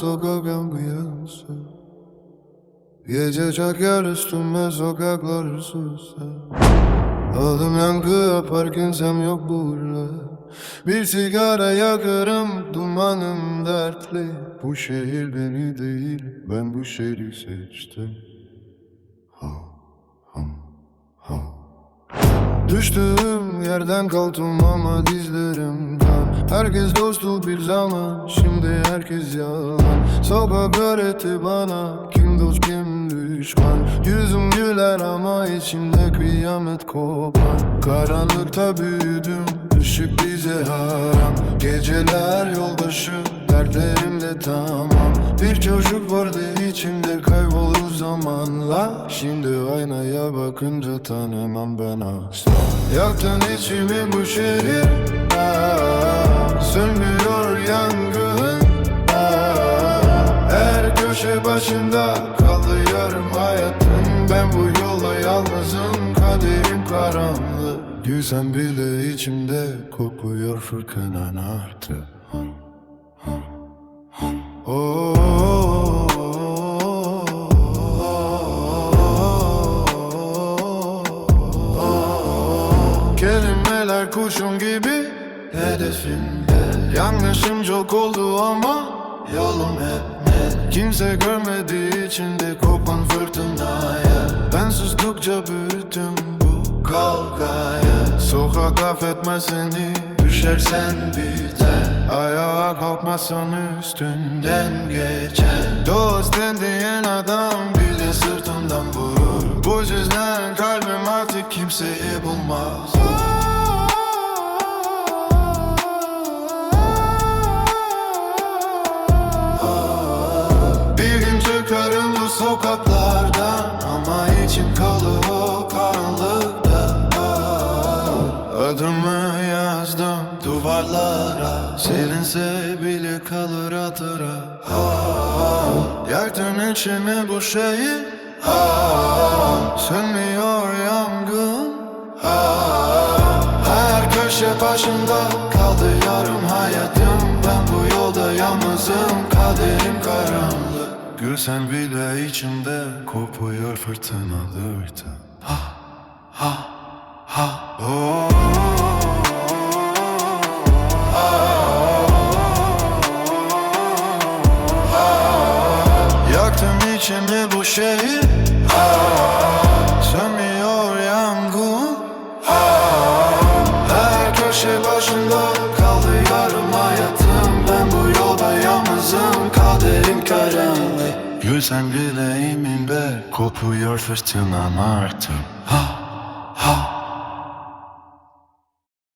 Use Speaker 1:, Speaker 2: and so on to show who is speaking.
Speaker 1: sokak ambiyası. Gece çeker üstüme sokaklar susa. Adım yankı yapar kimsem yok burada. Bir sigara yakarım, dumanım dertli. Bu şehir beni değil, ben bu şehri seçtim. Ha, ha, ha. Düştüğüm yerden kalktım ama dizlerim kan. Herkes dosttu bir zaman, şimdi herkes yalan. Sokak öğretti bana kim dost kim düşman. Yüzüm güler ama içimde kıyamet kopar. Karanlıkta büyüdüm, ışık bize haram. Geceler yoldaşım, dertlerimde tamam. Bir çocuk vardı içimde, kaybolur zamanla. Şimdi aynaya bakınca tanımam ben asla. Yaktın içimi bu şehir, sönmüyor yangın. Her köşe başında kaldı yarım hayatım. Ben bu yolda yalnızım, kaderim karanlık. Gülsem bile içimde kokuyor fırtınan artık. Kelimeler kurşun gibi hedefimde. Yanlışım çok oldu ama yolum hep net. Kimse görmediği içinde kopan fırtınaya. Ben sustukça büyüttüm bu kavgayı. Sokak affetmez seni, düşersen biter. Ayağa kalkmazsan üstünden geçer. Dost diyen adam bile sırtından vurur. Bu yüzden kalbim artık kimseyi bulmaz. Bir gün çıkarım bu sokaklardan ama içim kalır o karanlıkta. Adımı yazdım duvarlara, silinse bile kalır hatıra. Yaktın içimi bu şehir, sönmüyor yangın. Her köşe başında kaldı yarım hayatım. Ben bu yolda yalnızım, kaderim karanlık. Gülsen bile içimde kopuyor fırtınalarda. Ha, ha, ha, oh. Yaktım içimde bu şehir, sönmüyor yangın. Her köşe başında kaldı yarım hayatım. Ben bu yolda yalnızım, kaderim karanlık. Gülsen bile emin be, kopuyor fırtınan artık. Ha.